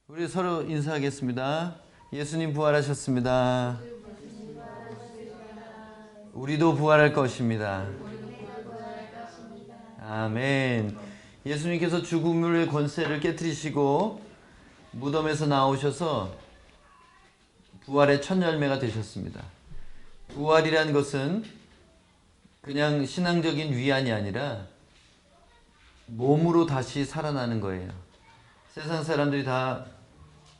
우리 서로 인사하겠습니다. 예수님 부활하셨습니다. 우리도 부활할 것입니다. 아멘. 예수님께서 죽음의 권세를 깨뜨리시고 무덤에서 나오셔서 부활의 첫 열매가 되셨습니다. 부활이란 것은 그냥 신앙적인 위안이 아니라 몸으로 다시 살아나는 거예요. 세상 사람들이 다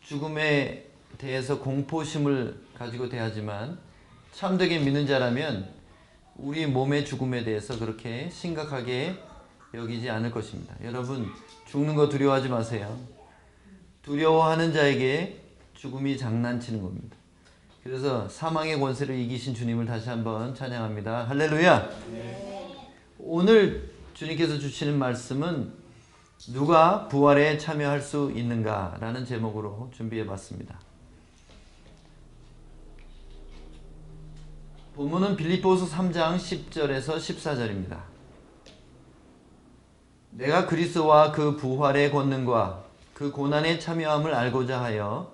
죽음에 대해서 공포심을 가지고 대하지만 참되게 믿는 자라면 우리 몸의 죽음에 대해서 그렇게 심각하게 여기지 않을 것입니다. 여러분, 죽는 거 두려워하지 마세요. 두려워하는 자에게 죽음이 장난치는 겁니다. 그래서 사망의 권세를 이기신 주님을 다시 한번 찬양합니다. 할렐루야! 오늘 주님께서 주시는 말씀은 누가 부활에 참여할 수 있는가? 라는 제목으로 준비해 봤습니다. 본문은 빌립보서 3장 10절에서 14절입니다. 내가 그리스도와 그 부활의 권능과 그 고난에 참여함을 알고자 하여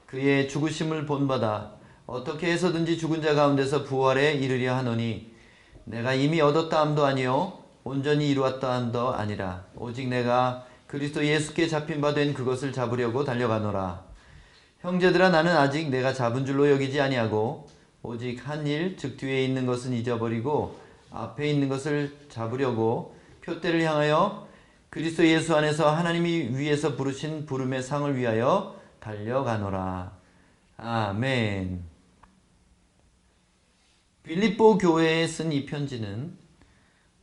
그의 죽으심을 본받아 어떻게 해서든지 죽은 자 가운데서 부활에 이르려 하노니 내가 이미 얻었다 함도 아니요 온전히 이루었다 함도 아니라 오직 내가 그리스도 예수께 잡힌 바 된 그것을 잡으려고 달려가노라. 형제들아, 나는 아직 내가 잡은 줄로 여기지 아니하고 오직 한 일, 즉 뒤에 있는 것은 잊어버리고 앞에 있는 것을 잡으려고 표대를 향하여 그리스도 예수 안에서 하나님이 위에서 부르신 부름의 상을 위하여 달려가노라. 아멘. 빌립보 교회에 쓴 이 편지는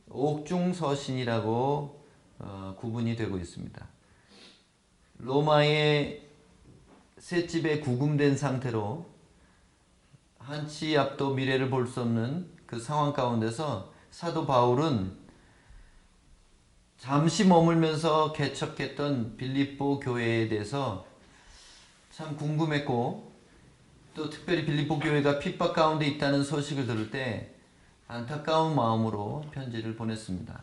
옥중서신이라고 구분이 되고 있습니다. 로마의 셋집에 구금된 상태로 한치 앞도 미래를 볼 수 없는 그 상황 가운데서 사도 바울은 잠시 머물면서 개척했던 빌립보 교회에 대해서 참 궁금했고, 또 특별히 빌립보 교회가 핍박 가운데 있다는 소식을 들을 때 안타까운 마음으로 편지를 보냈습니다.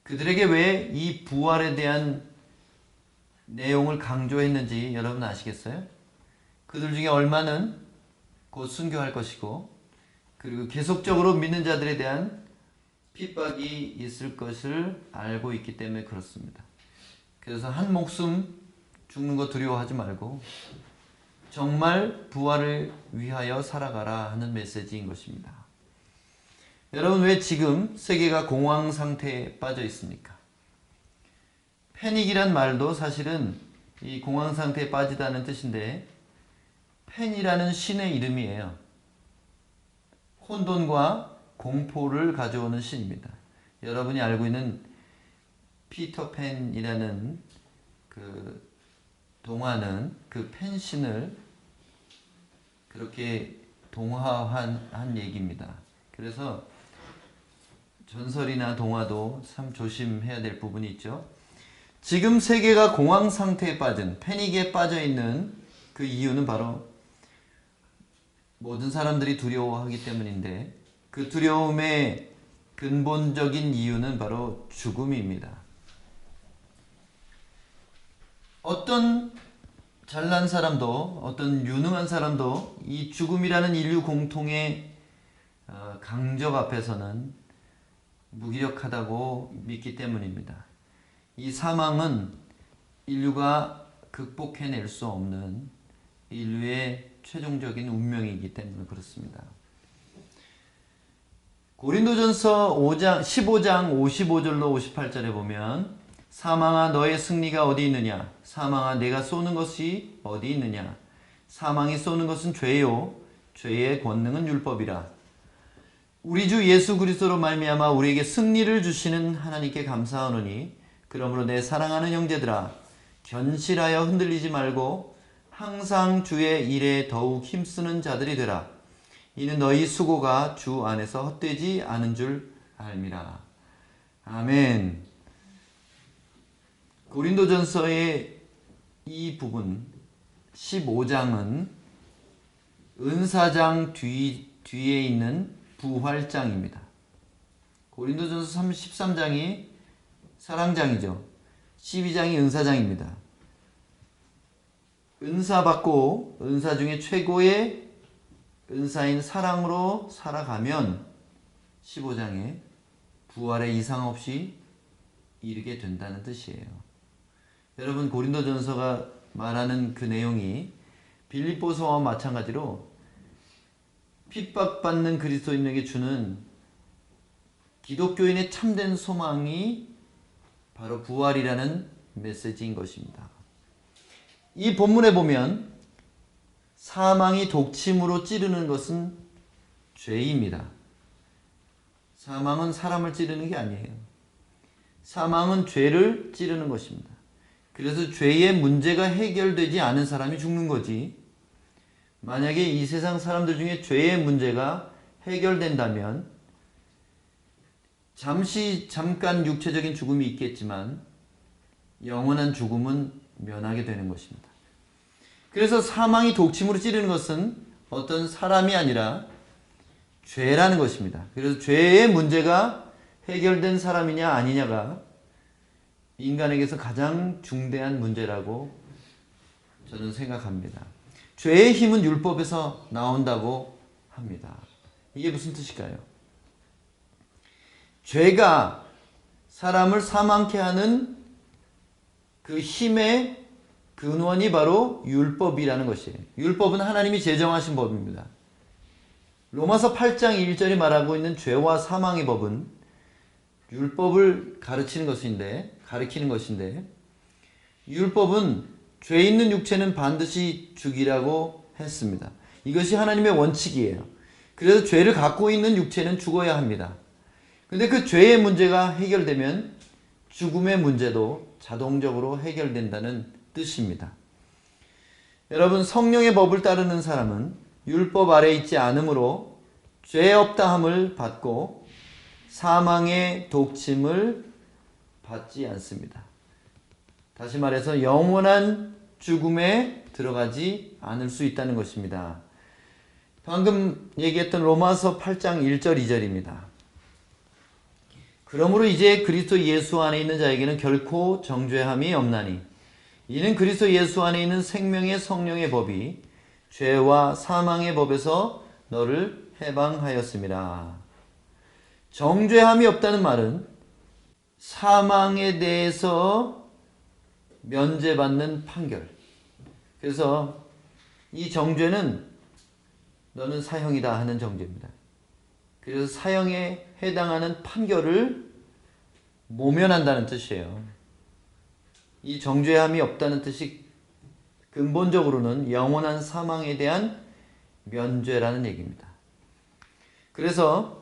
그들에게 왜 이 부활에 대한 내용을 강조했는지 여러분 아시겠어요? 그들 중에 얼마는 곧 순교할 것이고, 그리고 계속적으로 믿는 자들에 대한 핍박이 있을 것을 알고 있기 때문에 그렇습니다. 그래서 한 목숨 죽는 거 두려워하지 말고 정말 부활을 위하여 살아가라 하는 메시지인 것입니다. 여러분, 왜 지금 세계가 공황 상태에 빠져 있습니까? 패닉이란 말도 사실은 이 공황 상태에 빠지다는 뜻인데, 팬이라는 신의 이름이에요. 혼돈과 공포를 가져오는 신입니다. 여러분이 알고 있는 피터팬이라는 그 동화는 그 팬신을 그렇게 동화한 얘기입니다. 그래서 전설이나 동화도 참 조심해야 될 부분이 있죠. 지금 세계가 공황 상태에 빠진, 패닉에 빠져 있는 그 이유는 바로 모든 사람들이 두려워하기 때문인데, 그 두려움의 근본적인 이유는 바로 죽음입니다. 어떤 잘난 사람도, 어떤 유능한 사람도 이 죽음이라는 인류 공통의 강적 앞에서는 무기력하다고 믿기 때문입니다. 이 사망은 인류가 극복해낼 수 없는 인류의 최종적인 운명이기 때문에 그렇습니다. 고린도전서 15장 55절로 58절에 보면 사망아, 너의 승리가 어디 있느냐? 사망아, 내가 쏘는 것이 어디 있느냐? 사망이 쏘는 것은 죄요, 죄의 권능은 율법이라. 우리 주 예수 그리스도로 말미암아 우리에게 승리를 주시는 하나님께 감사하노니, 그러므로 내 사랑하는 형제들아, 견실하여 흔들리지 말고 항상 주의 일에 더욱 힘쓰는 자들이 되라. 이는 너희 수고가 주 안에서 헛되지 않은 줄 알미라. 아멘. 고린도전서의 이 부분 15장은 은사장 뒤에 있는 부활장입니다. 고린도전서 13장이 사랑장이죠. 12장이 은사장입니다. 은사 받고 은사 중에 최고의 은사인 사랑으로 살아가면 15장에 부활의 이상 없이 이르게 된다는 뜻이에요. 여러분, 고린도전서가 말하는 그 내용이 빌립보서와 마찬가지로 핍박받는 그리스도인에게 주는 기독교인의 참된 소망이 바로 부활이라는 메시지인 것입니다. 이 본문에 보면 사망이 독침으로 찌르는 것은 죄입니다. 사망은 사람을 찌르는 게 아니에요. 사망은 죄를 찌르는 것입니다. 그래서 죄의 문제가 해결되지 않은 사람이 죽는 거지. 만약에 이 세상 사람들 중에 죄의 문제가 해결된다면 잠깐 육체적인 죽음이 있겠지만 영원한 죽음은 면하게 되는 것입니다. 그래서 사망이 독침으로 찌르는 것은 어떤 사람이 아니라 죄라는 것입니다. 그래서 죄의 문제가 해결된 사람이냐 아니냐가 인간에게서 가장 중대한 문제라고 저는 생각합니다. 죄의 힘은 율법에서 나온다고 합니다. 이게 무슨 뜻일까요? 죄가 사람을 사망케 하는 그 힘의 근원이 바로 율법이라는 것이에요. 율법은 하나님이 제정하신 법입니다. 로마서 8장 1절이 말하고 있는 죄와 사망의 법은 율법을 가리키는 것인데 율법은 죄 있는 육체는 반드시 죽이라고 했습니다. 이것이 하나님의 원칙이에요. 그래서 죄를 갖고 있는 육체는 죽어야 합니다. 근데 그 죄의 문제가 해결되면 죽음의 문제도 자동적으로 해결된다는 뜻입니다. 여러분, 성령의 법을 따르는 사람은 율법 아래 있지 않으므로 죄 없다함을 받고 사망의 독침을 받지 않습니다. 다시 말해서 영원한 죽음에 들어가지 않을 수 있다는 것입니다. 방금 얘기했던 로마서 8장 1절 2절입니다. 그러므로 이제 그리스도 예수 안에 있는 자에게는 결코 정죄함이 없나니 이는 그리스도 예수 안에 있는 생명의 성령의 법이 죄와 사망의 법에서 너를 해방하였습니다. 정죄함이 없다는 말은 사망에 대해서 면제받는 판결. 그래서 이 정죄는 너는 사형이다 하는 정죄입니다. 그래서 사형에 해당하는 판결을 모면한다는 뜻이에요. 이 정죄함이 없다는 뜻이 근본적으로는 영원한 사망에 대한 면죄라는 얘기입니다. 그래서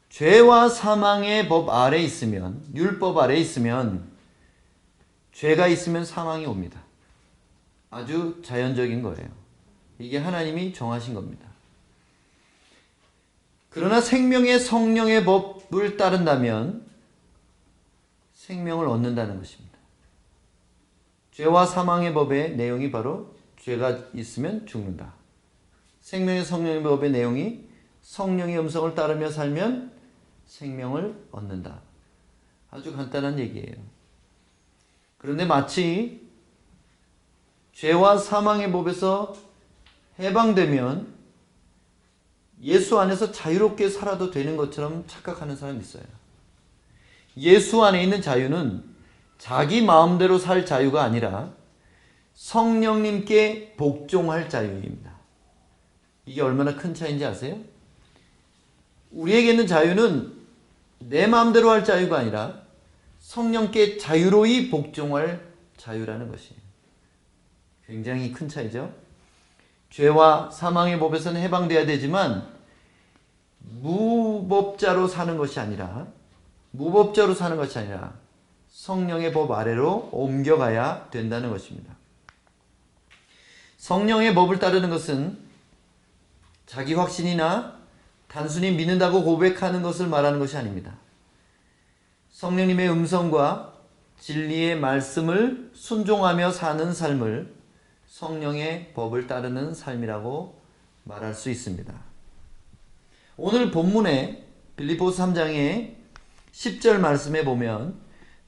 죄와 사망의 법 아래 있으면, 율법 아래 있으면 죄가 있으면 사망이 옵니다. 아주 자연적인 거예요. 이게 하나님이 정하신 겁니다. 그러나 생명의 성령의 법을 따른다면 생명을 얻는다는 것입니다. 죄와 사망의 법의 내용이 바로 죄가 있으면 죽는다. 생명의 성령의 법의 내용이 성령의 음성을 따르며 살면 생명을 얻는다. 아주 간단한 얘기예요. 그런데 마치 죄와 사망의 법에서 해방되면 예수 안에서 자유롭게 살아도 되는 것처럼 착각하는 사람이 있어요. 예수 안에 있는 자유는 자기 마음대로 살 자유가 아니라 성령님께 복종할 자유입니다. 이게 얼마나 큰 차이인지 아세요? 우리에게 있는 자유는 내 마음대로 할 자유가 아니라 성령께 자유로이 복종할 자유라는 것이에요. 굉장히 큰 차이죠. 죄와 사망의 법에서는 해방돼야 되지만 무법자로 사는 것이 아니라 성령의 법 아래로 옮겨가야 된다는 것입니다. 성령의 법을 따르는 것은 자기 확신이나 단순히 믿는다고 고백하는 것을 말하는 것이 아닙니다. 성령님의 음성과 진리의 말씀을 순종하며 사는 삶을 성령의 법을 따르는 삶이라고 말할 수 있습니다. 오늘 본문에 빌립보서 3장의 10절 말씀에 보면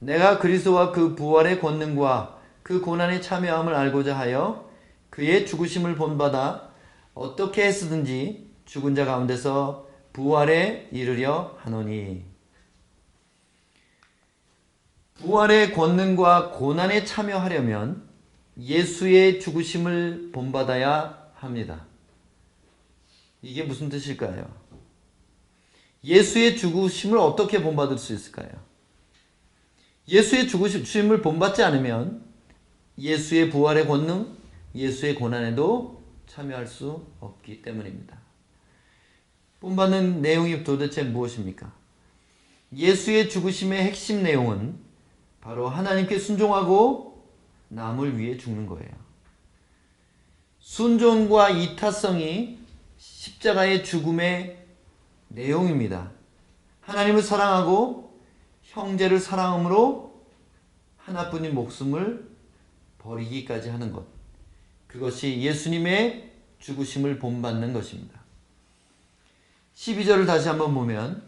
내가 그리스도와 그 부활의 권능과 그 고난에 참여함을 알고자 하여 그의 죽으심을 본받아 어떻게 했으든지 죽은 자 가운데서 부활에 이르려 하노니. 부활의 권능과 고난에 참여하려면 예수의 죽으심을 본받아야 합니다. 이게 무슨 뜻일까요? 예수의 죽으심을 어떻게 본받을 수 있을까요? 예수의 죽으심을 본받지 않으면 예수의 부활의 권능, 예수의 고난에도 참여할 수 없기 때문입니다. 본받는 내용이 도대체 무엇입니까? 예수의 죽으심의 핵심 내용은 바로 하나님께 순종하고 남을 위해 죽는 거예요. 순종과 이타성이 십자가의 죽음의 내용입니다. 하나님을 사랑하고 형제를 사랑함으로 하나뿐인 목숨을 버리기까지 하는 것. 그것이 예수님의 죽으심을 본받는 것입니다. 12절을 다시 한번 보면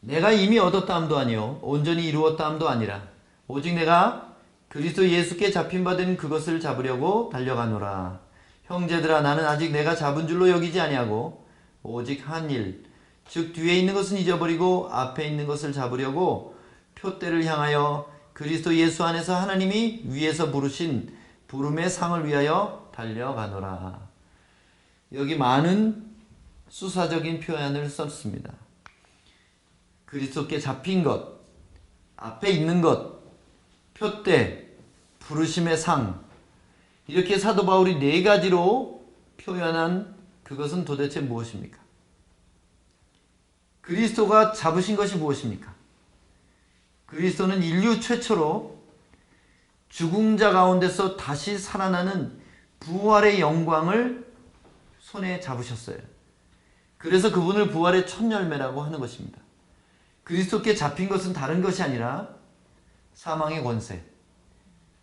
내가 이미 얻었다함도 아니요 온전히 이루었다함도 아니라 오직 내가 그리스도 예수께 잡힌 바 된 그것을 잡으려고 달려가노라. 형제들아 나는 아직 내가 잡은 줄로 여기지 아니하고 오직 한 일 즉 뒤에 있는 것은 잊어버리고 앞에 있는 것을 잡으려고 표대를 향하여 그리스도 예수 안에서 하나님이 위에서 부르신 부름의 상을 위하여 달려가노라. 여기 많은 수사적인 표현을 썼습니다. 그리스도께 잡힌 것, 앞에 있는 것, 표대, 부르심의 상, 이렇게 사도 바울이 네 가지로 표현한 그것은 도대체 무엇입니까? 그리스도가 잡으신 것이 무엇입니까? 그리스도는 인류 최초로 죽은 자 가운데서 다시 살아나는 부활의 영광을 손에 잡으셨어요. 그래서 그분을 부활의 첫 열매라고 하는 것입니다. 그리스도께 잡힌 것은 다른 것이 아니라 사망의 권세.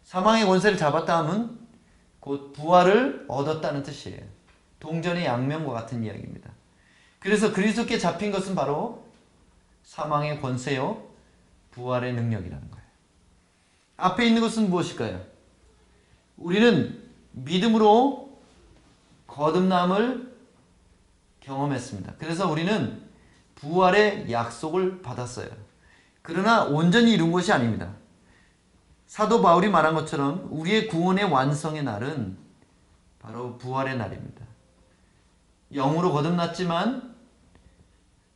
사망의 권세를 잡았다 하면 곧 부활을 얻었다는 뜻이에요. 동전의 양면과 같은 이야기입니다. 그래서 그리스도께 잡힌 것은 바로 사망의 권세요, 부활의 능력이라는 거예요. 앞에 있는 것은 무엇일까요? 우리는 믿음으로 거듭남을 경험했습니다. 그래서 우리는 부활의 약속을 받았어요. 그러나 온전히 이룬 것이 아닙니다. 사도 바울이 말한 것처럼 우리의 구원의 완성의 날은 바로 부활의 날입니다. 영으로 거듭났지만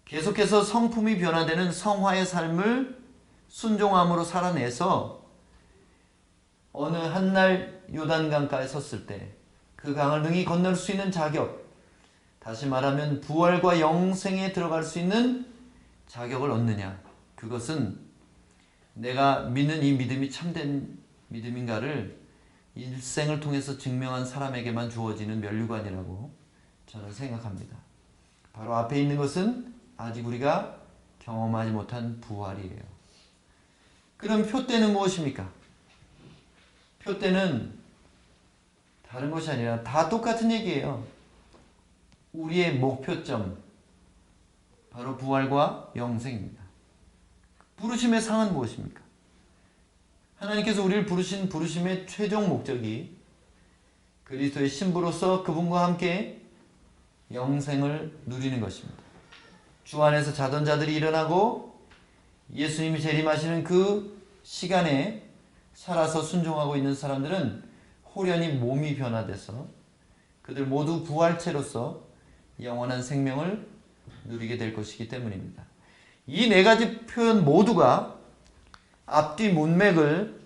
계속해서 성품이 변화되는 성화의 삶을 순종함으로 살아내서 어느 한날 요단강가에 섰을 때 그 강을 능히 건널 수 있는 자격, 다시 말하면 부활과 영생에 들어갈 수 있는 자격을 얻느냐, 그것은 내가 믿는 이 믿음이 참된 믿음인가를 일생을 통해서 증명한 사람에게만 주어지는 면류관이라고 저는 생각합니다. 바로 앞에 있는 것은 아직 우리가 경험하지 못한 부활이에요. 그럼 표대는 무엇입니까? 표대는 다른 것이 아니라 다 똑같은 얘기예요. 우리의 목표점, 바로 부활과 영생입니다. 부르심의 상은 무엇입니까? 하나님께서 우리를 부르신 부르심의 최종 목적이 그리스도의 신부로서 그분과 함께 영생을 누리는 것입니다. 주 안에서 자던 자들이 일어나고 예수님이 재림하시는 그 시간에 살아서 순종하고 있는 사람들은 호련히 몸이 변화돼서 그들 모두 부활체로서 영원한 생명을 누리게 될 것이기 때문입니다. 이 네 가지 표현 모두가 앞뒤 문맥을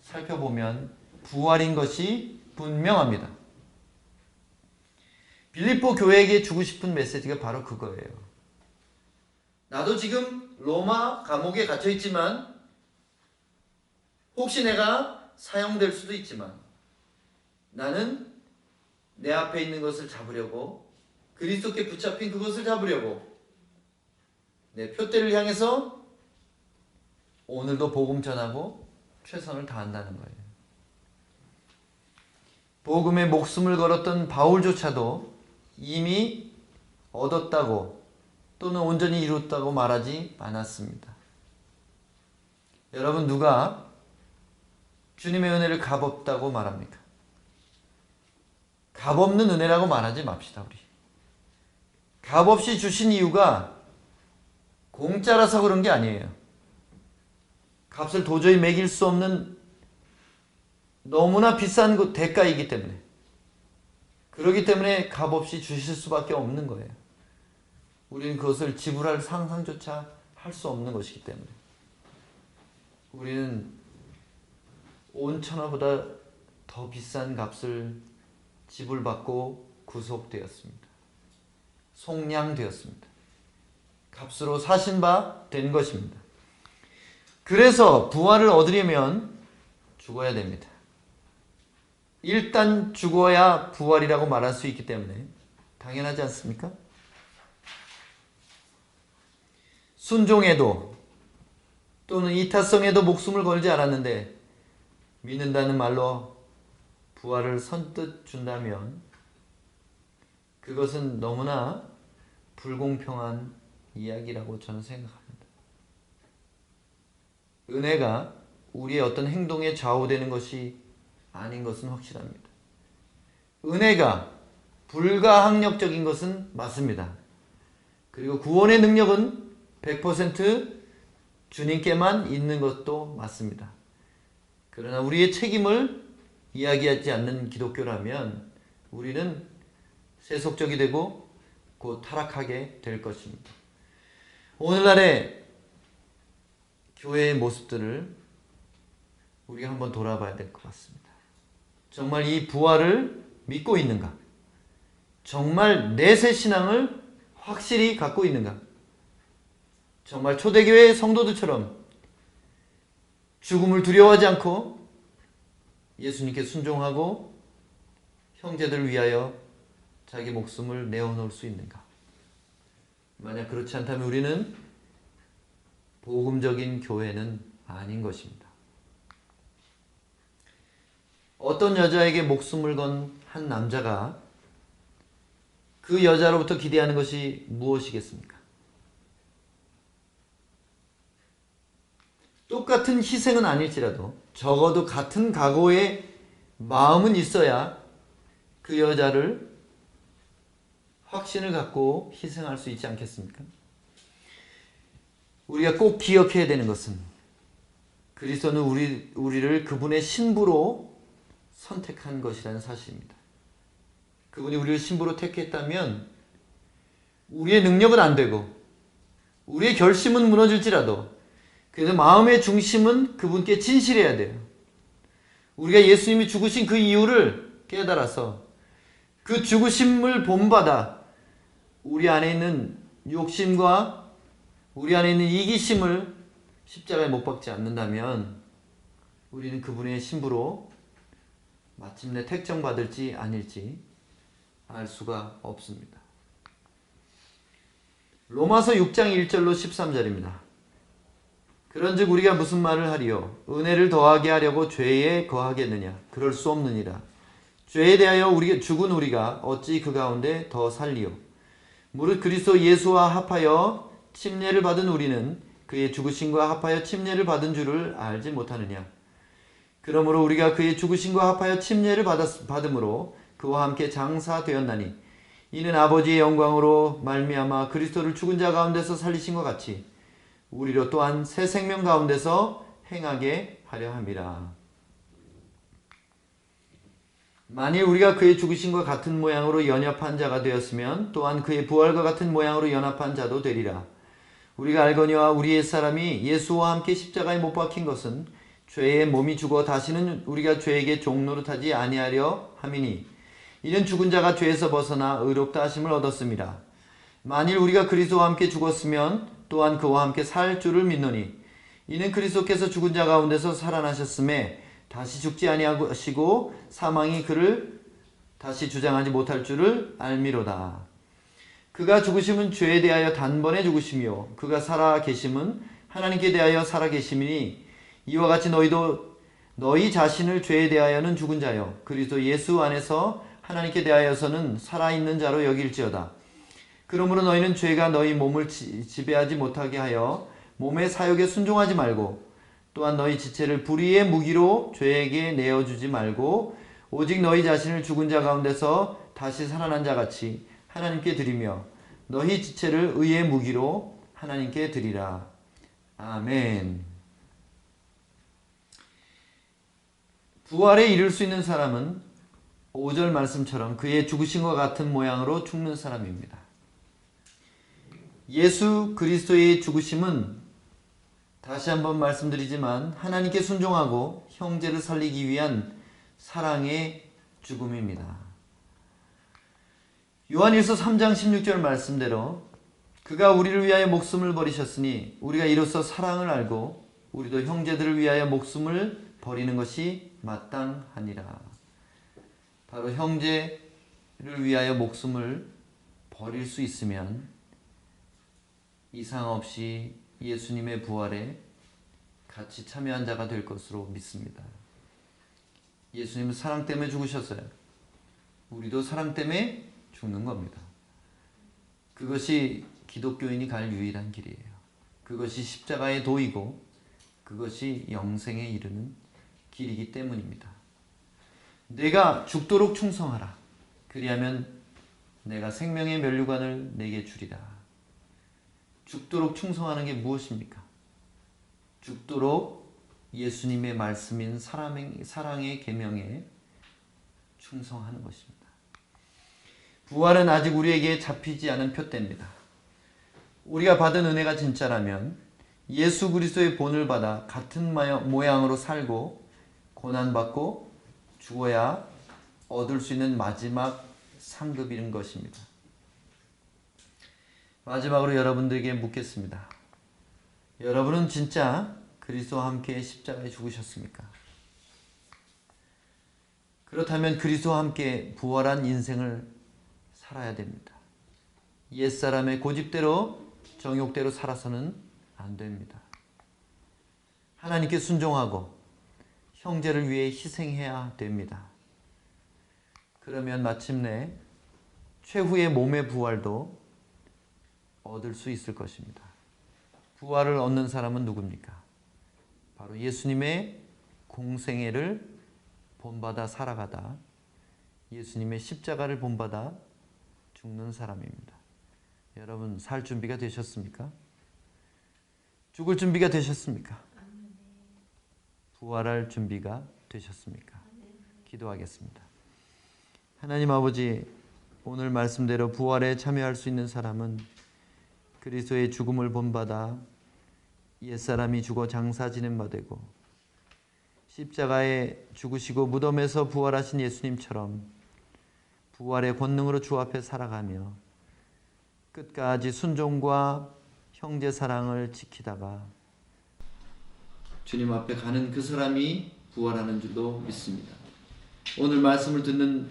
살펴보면 부활인 것이 분명합니다. 빌립보 교회에게 주고 싶은 메시지가 바로 그거예요. 나도 지금 로마 감옥에 갇혀 있지만 혹시 내가 사형될 수도 있지만 나는 내 앞에 있는 것을 잡으려고, 그리스도께 붙잡힌 그것을 잡으려고 내 표대를 향해서 오늘도 복음 전하고 최선을 다한다는 거예요. 복음에 목숨을 걸었던 바울조차도 이미 얻었다고 또는 온전히 이뤘다고 말하지 않았습니다. 여러분, 누가 주님의 은혜를 값없다고 말합니까? 값없는 은혜라고 말하지 맙시다. 우리 값없이 주신 이유가 공짜라서 그런 게 아니에요. 값을 도저히 매길 수 없는 너무나 비싼 그 대가이기 때문에, 그렇기 때문에 값없이 주실 수밖에 없는 거예요. 우리는 그것을 지불할 상상조차 할 수 없는 것이기 때문에 우리는 온 천하보다 더 비싼 값을 지불받고 구속되었습니다. 속량되었습니다. 값으로 사신 바 된 것입니다. 그래서 부활을 얻으려면 죽어야 됩니다. 일단 죽어야 부활이라고 말할 수 있기 때문에 당연하지 않습니까? 순종에도 또는 이타성에도 목숨을 걸지 않았는데 믿는다는 말로 부활을 선뜻 준다면 그것은 너무나 불공평한 이야기라고 저는 생각합니다. 은혜가 우리의 어떤 행동에 좌우되는 것이 아닌 것은 확실합니다. 은혜가 불가항력적인 것은 맞습니다. 그리고 구원의 능력은 100% 주님께만 있는 것도 맞습니다. 그러나 우리의 책임을 이야기하지 않는 기독교라면 우리는 세속적이 되고 곧 타락하게 될 것입니다. 오늘날의 교회의 모습들을 우리가 한번 돌아봐야 될 것 같습니다. 정말 이 부활을 믿고 있는가? 정말 내세 신앙을 확실히 갖고 있는가? 정말 초대교회 성도들처럼 죽음을 두려워하지 않고 예수님께 순종하고 형제들을 위하여 자기 목숨을 내어놓을 수 있는가? 만약 그렇지 않다면 우리는 복음적인 교회는 아닌 것입니다. 어떤 여자에게 목숨을 건 한 남자가 그 여자로부터 기대하는 것이 무엇이겠습니까? 똑같은 희생은 아닐지라도 적어도 같은 각오의 마음은 있어야 그 여자를 확신을 갖고 희생할 수 있지 않겠습니까? 우리가 꼭 기억해야 되는 것은 그리스도는 우리를 그분의 신부로 선택한 것이라는 사실입니다. 그분이 우리를 신부로 택했다면 우리의 능력은 안 되고 우리의 결심은 무너질지라도 그래서 마음의 중심은 그분께 진실해야 돼요. 우리가 예수님이 죽으신 그 이유를 깨달아서 그 죽으심을 본받아 우리 안에 있는 욕심과 우리 안에 있는 이기심을 십자가에 못 박지 않는다면 우리는 그분의 신부로 마침내 택정받을지 아닐지 알 수가 없습니다. 로마서 6장 1절로 13절입니다. 그런즉 우리가 무슨 말을 하리요? 은혜를 더하게 하려고 죄에 거하겠느냐? 그럴 수 없느니라. 죄에 대하여 죽은 우리가 어찌 그 가운데 더 살리요? 무릇 그리스도 예수와 합하여 침례를 받은 우리는 그의 죽으심과 합하여 침례를 받은 줄을 알지 못하느냐? 그러므로 우리가 그의 죽으심과 합하여 침례를 받음으로 그와 함께 장사되었나니 이는 아버지의 영광으로 말미암아 그리스도를 죽은 자 가운데서 살리신 것 같이 우리로 또한 새 생명 가운데서 행하게 하려 함이라. 만일 우리가 그의 죽으심과 같은 모양으로 연합한 자가 되었으면 또한 그의 부활과 같은 모양으로 연합한 자도 되리라. 우리가 알거니와 우리의 사람이 예수와 함께 십자가에 못 박힌 것은 죄의 몸이 죽어 다시는 우리가 죄에게 종노릇하지 아니하려 함이니 이는 죽은 자가 죄에서 벗어나 의롭다 하심을 얻었습니다. 만일 우리가 그리스도와 함께 죽었으면 또한 그와 함께 살 줄을 믿노니 이는 그리스도께서 죽은 자 가운데서 살아나셨음에 다시 죽지 아니하시고 사망이 그를 다시 주장하지 못할 줄을 알미로다. 그가 죽으심은 죄에 대하여 단번에 죽으시며 그가 살아 계심은 하나님께 대하여 살아 계심이니 이와 같이 너희도 너희 자신을 죄에 대하여는 죽은 자요 그리스도 예수 안에서 하나님께 대하여서는 살아있는 자로 여길지어다. 그러므로 너희는 죄가 너희 몸을 지배하지 못하게 하여 몸의 사욕에 순종하지 말고 또한 너희 지체를 불의의 무기로 죄에게 내어주지 말고 오직 너희 자신을 죽은 자 가운데서 다시 살아난 자 같이 하나님께 드리며 너희 지체를 의의 무기로 하나님께 드리라. 아멘. 부활에 이를 수 있는 사람은 5절 말씀처럼 그의 죽으심과 같은 모양으로 죽는 사람입니다. 예수 그리스도의 죽으심은 다시 한번 말씀드리지만 하나님께 순종하고 형제를 살리기 위한 사랑의 죽음입니다. 요한일서 3장 16절 말씀대로 그가 우리를 위하여 목숨을 버리셨으니 우리가 이로써 사랑을 알고 우리도 형제들을 위하여 목숨을 버리는 것이 마땅하니라. 바로 형제를 위하여 목숨을 버릴 수 있으면 이상 없이 예수님의 부활에 같이 참여한 자가 될 것으로 믿습니다. 예수님은 사랑 때문에 죽으셨어요. 우리도 사랑 때문에 죽는 겁니다. 그것이 기독교인이 갈 유일한 길이에요. 그것이 십자가의 도이고 그것이 영생에 이르는 길이기 때문입니다. 내가 죽도록 충성하라. 그리하면 내가 생명의 면류관을 내게 주리라. 죽도록 충성하는 게 무엇입니까? 죽도록 예수님의 말씀인 사랑의 계명에 충성하는 것입니다. 부활은 아직 우리에게 잡히지 않은 표대입니다. 우리가 받은 은혜가 진짜라면 예수 그리스도의 본을 받아 같은 모양으로 살고 고난받고 죽어야 얻을 수 있는 마지막 상급인 것입니다. 마지막으로 여러분들에게 묻겠습니다. 여러분은 진짜 그리스도와 함께 십자가에 죽으셨습니까? 그렇다면 그리스도와 함께 부활한 인생을 살아야 됩니다. 옛사람의 고집대로 정욕대로 살아서는 안 됩니다. 하나님께 순종하고 형제를 위해 희생해야 됩니다. 그러면 마침내 최후의 몸의 부활도 얻을 수 있을 것입니다. 부활을 얻는 사람은 누굽니까? 바로 예수님의 공생애를 본받아 살아가다 예수님의 십자가를 본받아 죽는 사람입니다. 여러분 살 준비가 되셨습니까? 죽을 준비가 되셨습니까? 부활할 준비가 되셨습니까? 기도하겠습니다. 하나님 아버지, 오늘 말씀대로 부활에 참여할 수 있는 사람은 그리스도의 죽음을 본받아 옛사람이 죽어 장사 지낸 바 되고 십자가에 죽으시고 무덤에서 부활하신 예수님처럼 부활의 권능으로 주 앞에 살아가며 끝까지 순종과 형제 사랑을 지키다가 주님 앞에 가는 그 사람이 부활하는 줄로 믿습니다. 오늘 말씀을 듣는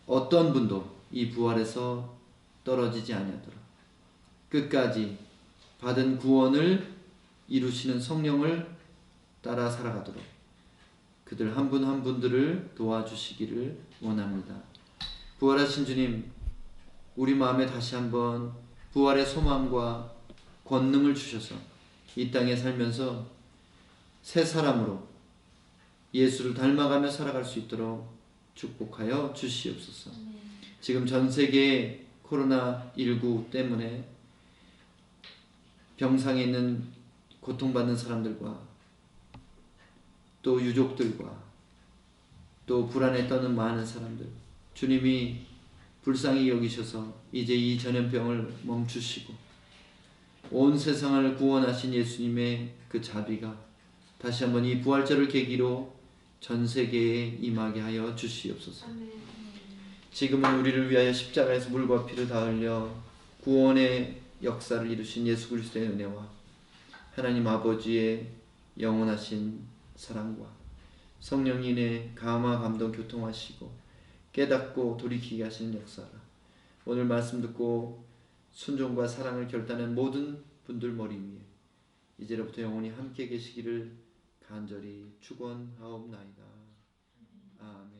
어떤 분도 이 부활에서 떨어지지 아니하도록 끝까지 받은 구원을 이루시는 성령을 따라 살아가도록 그들 한 분 한 분들을 도와주시기를 원합니다. 부활하신 주님, 우리 마음에 다시 한번 부활의 소망과 권능을 주셔서 이 땅에 살면서 새 사람으로 예수를 닮아가며 살아갈 수 있도록 축복하여 주시옵소서. 지금 전 세계 코로나19 때문에 병상에 있는 고통받는 사람들과 또 유족들과 또 불안에 떠는 많은 사람들, 주님이 불쌍히 여기셔서 이제 이 전염병을 멈추시고 온 세상을 구원하신 예수님의 그 자비가 다시 한번 이 부활절을 계기로 전 세계에 임하게 하여 주시옵소서. 지금은 우리를 위하여 십자가에서 물과 피를 다 흘려 구원의 역사를 이루신 예수 그리스도의 은혜와 하나님 아버지의 영원하신 사랑과 성령님의 감화 감동 교통하시고 깨닫고 돌이키게 하시는 역사가 오늘 말씀 듣고 순종과 사랑을 결단한 모든 분들 머리 위에 이제로부터 영원히 함께 계시기를 간절히 축원하옵나이다. 아멘.